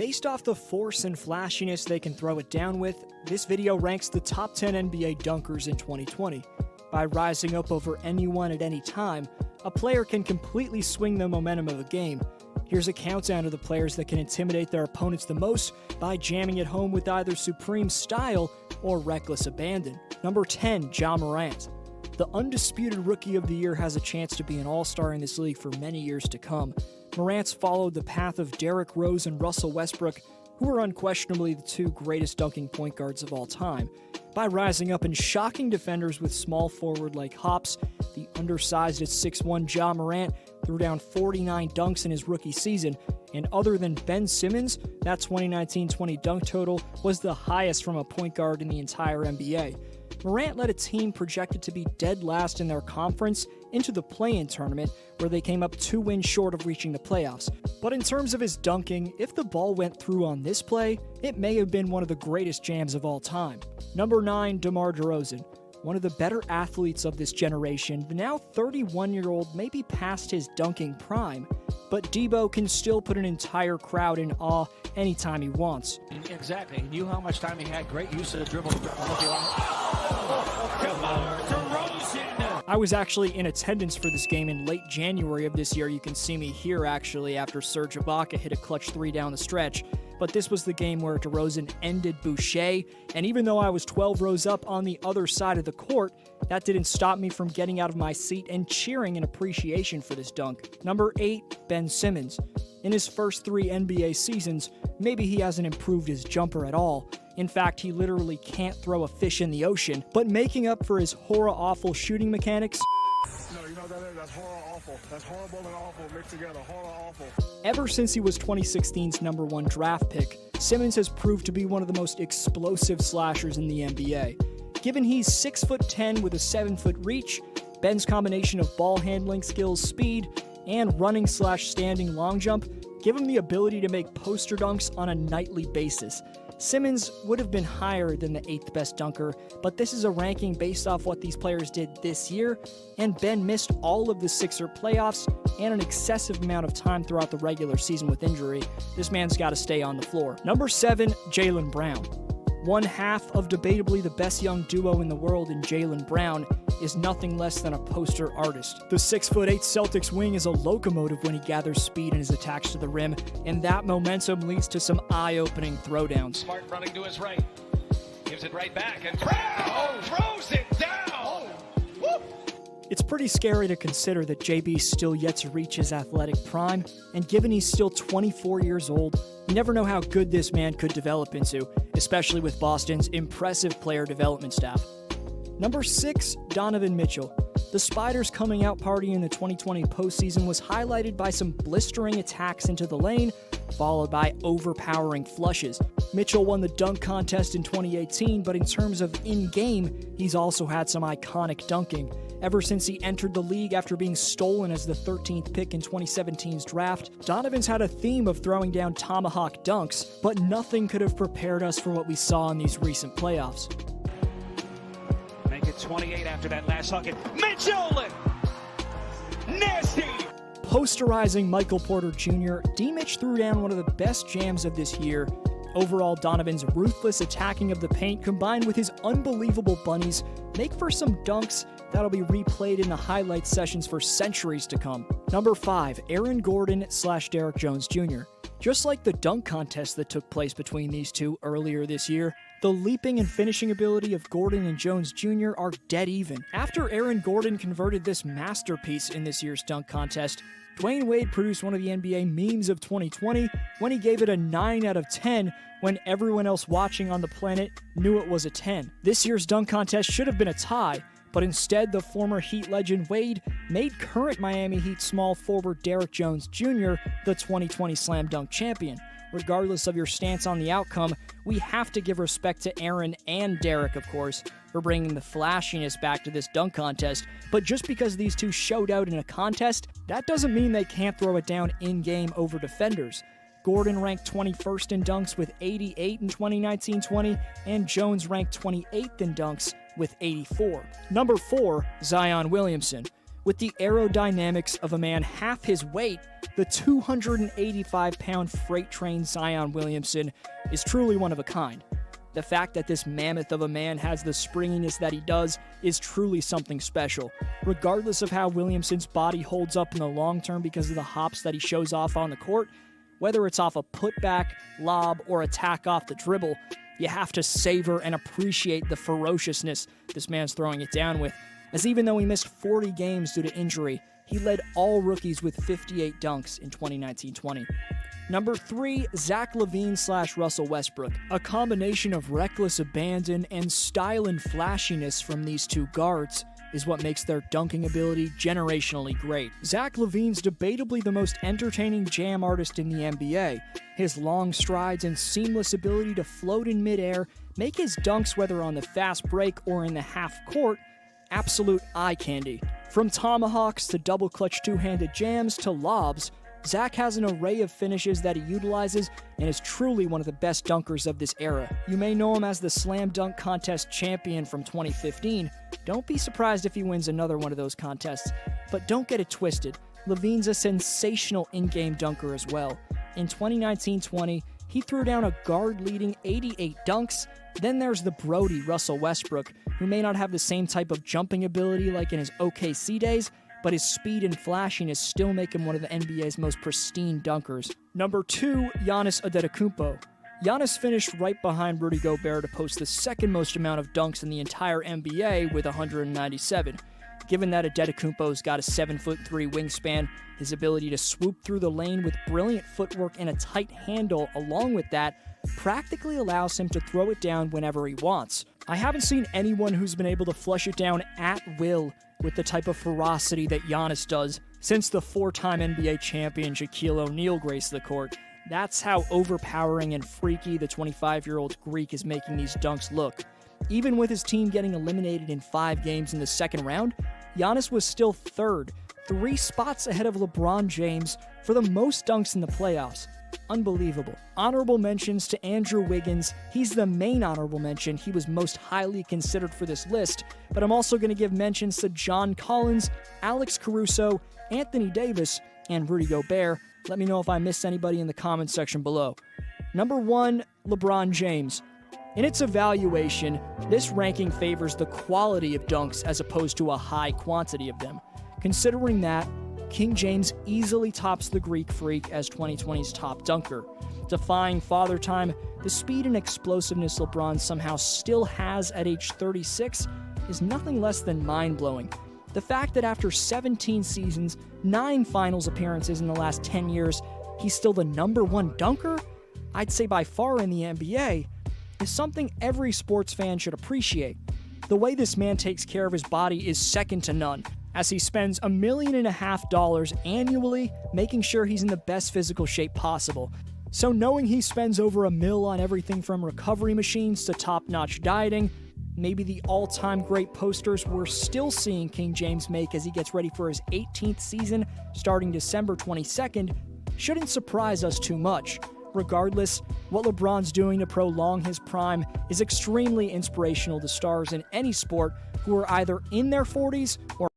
Based off the force and flashiness they can throw it down with, this video ranks the top 10 NBA dunkers in 2020. By rising up over anyone at any time, a player can completely swing the momentum of a game. Here's a countdown of the players that can intimidate their opponents the most by jamming it home with either supreme style or reckless abandon. Number 10, Ja Morant. The undisputed Rookie of the Year has a chance to be an all-star in this league for many years to come. Morant's followed the path of Derrick Rose and Russell Westbrook, who are unquestionably the two greatest dunking point guards of all time. By rising up and shocking defenders with small forward-like hops, the undersized at 6'1" Ja Morant threw down 49 dunks in his rookie season, and other than Ben Simmons, that 2019-20 dunk total was the highest from a point guard in the entire NBA. Morant led a team projected to be dead last in their conference into the play-in tournament, where they came up 2 wins short of reaching the playoffs. But in terms of his dunking, if the ball went through on this play, it may have been one of the greatest jams of all time. Number 9, DeMar DeRozan. One of the better athletes of this generation, the now 31-year-old may be past his dunking prime, but Debo can still put an entire crowd in awe anytime he wants. Exactly. He knew how much time he had. Great use of the dribble. DeRozan. I was actually in attendance for this game in late January of this year. You can see me here actually after Serge Ibaka hit a clutch 3 down the stretch. But this was the game where DeRozan ended Boucher, and even though I was 12 rows up on the other side of the court, that didn't stop me from getting out of my seat and cheering in appreciation for this dunk. Number 8, Ben Simmons. In his first 3 NBA seasons, maybe he hasn't improved his jumper at all. In fact, he literally can't throw a fish in the ocean, but making up for his horror-awful shooting mechanics, no, you know that's horror-awful. That's horrible and awful mixed together, horror-awful. Ever since he was 2016's number 1 draft pick, Simmons has proved to be one of the most explosive slashers in the NBA. Given he's 6'10" with a 7-foot reach, Ben's combination of ball handling skills, speed, and running/standing long jump give him the ability to make poster dunks on a nightly basis. Simmons would have been higher than the 8th best dunker, but this is a ranking based off what these players did this year, and Ben missed all of the Sixer playoffs and an excessive amount of time throughout the regular season with injury. This man's got to stay on the floor. Number 7, Jaylen Brown. One half of debatably the best young duo in the world in Jaylen Brown is nothing less than a poster artist. The 6'8" Celtics wing is a locomotive when he gathers speed and is attached to the rim, and that momentum leads to some eye-opening throwdowns. Smart running to his right. Gives it right back, and Brown throws it down! Woo! It's pretty scary to consider that JB's still yet to reach his athletic prime, and given he's still 24 years old, you never know how good this man could develop into, especially with Boston's impressive player development staff. Number 6, Donovan Mitchell. The Spiders' coming out party in the 2020 postseason was highlighted by some blistering attacks into the lane, followed by overpowering flushes. Mitchell won the dunk contest in 2018, but in terms of in-game, he's also had some iconic dunking. Ever since he entered the league after being stolen as the 13th pick in 2017's draft, Donovan's had a theme of throwing down tomahawk dunks, but nothing could have prepared us for what we saw in these recent playoffs. Make it 28 after that last hug. Mitchell! Nasty! Posterizing Michael Porter Jr., D-Mitch threw down one of the best jams of this year. Overall, Donovan's ruthless attacking of the paint combined with his unbelievable bunnies make for some dunks that'll be replayed in the highlight sessions for centuries to come. Number 5, Aaron Gordon/Derrick Jones Jr. Just like the dunk contest that took place between these two earlier this year, the leaping and finishing ability of Gordon and Jones Jr. are dead even. After Aaron Gordon converted this masterpiece in this year's dunk contest, Dwayne Wade produced one of the NBA memes of 2020 when he gave it a 9 out of 10 when everyone else watching on the planet knew it was a 10. This year's dunk contest should have been a tie, but instead the former Heat legend Wade made current Miami Heat small forward Derrick Jones Jr. the 2020 Slam Dunk champion. Regardless of your stance on the outcome, we have to give respect to Aaron and Derrick, of course, for bringing the flashiness back to this dunk contest. But just because these two showed out in a contest, that doesn't mean they can't throw it down in-game over defenders. Gordon ranked 21st in dunks with 88 in 2019-20, and Jones ranked 28th in dunks with 84. Number 4, Zion Williamson. With the aerodynamics of a man half his weight, the 285-pound freight train Zion Williamson is truly one of a kind. The fact that this mammoth of a man has the springiness that he does is truly something special. Regardless of how Williamson's body holds up in the long term because of the hops that he shows off on the court, whether it's off a putback, lob, or attack off the dribble, you have to savor and appreciate the ferociousness this man's throwing it down with, as even though he missed 40 games due to injury, he led all rookies with 58 dunks in 2019-20. Number 3, Zach LaVine/Russell Westbrook. A combination of reckless abandon and style and flashiness from these two guards is what makes their dunking ability generationally great. Zach LaVine's debatably the most entertaining jam artist in the NBA. His long strides and seamless ability to float in midair make his dunks, whether on the fast break or in the half court, absolute eye candy. From tomahawks to double clutch two-handed jams to lobs, Zach has an array of finishes that he utilizes and is truly one of the best dunkers of this era. You may know him as the Slam Dunk Contest champion from 2015. Don't be surprised if he wins another one of those contests, but don't get it twisted. LaVine's a sensational in-game dunker as well. In 2019-20, he threw down a guard-leading 88 dunks. Then there's the Brody Russell Westbrook, who may not have the same type of jumping ability like in his OKC days, but his speed and flashiness still make him one of the NBA's most pristine dunkers. Number 2, Giannis Antetokounmpo. Giannis finished right behind Rudy Gobert to post the second most amount of dunks in the entire NBA with 197. Given that Antetokounmpo's got a 7'3" wingspan, his ability to swoop through the lane with brilliant footwork and a tight handle along with that practically allows him to throw it down whenever he wants. I haven't seen anyone who's been able to flush it down at will with the type of ferocity that Giannis does since the 4-time NBA champion Shaquille O'Neal graced the court. That's how overpowering and freaky the 25-year-old Greek is making these dunks look. Even with his team getting eliminated in 5 games in the second round, Giannis was still third, 3 spots ahead of LeBron James for the most dunks in the playoffs. Unbelievable. Honorable mentions to Andrew Wiggins. He's the main honorable mention. He was most highly considered for this list, but I'm also going to give mentions to John Collins, Alex Caruso, Anthony Davis, and Rudy Gobert. Let me know if I missed anybody in the comments section below. Number 1, LeBron James. In its evaluation, this ranking favors the quality of dunks as opposed to a high quantity of them. Considering that, King James easily tops the Greek Freak as 2020's top dunker. Defying Father Time, the speed and explosiveness LeBron somehow still has at age 36 is nothing less than mind-blowing. The fact that after 17 seasons, 9 finals appearances in the last 10 years, he's still the number 1 dunker, I'd say by far in the NBA, is something every sports fan should appreciate. The way this man takes care of his body is second to none, as he spends $1.5 million annually making sure he's in the best physical shape possible. So knowing he spends over $1 million on everything from recovery machines to top-notch dieting, maybe the all-time great posters we're still seeing King James make as he gets ready for his 18th season starting December 22nd, shouldn't surprise us too much. Regardless, what LeBron's doing to prolong his prime is extremely inspirational to stars in any sport who are either in their 40s or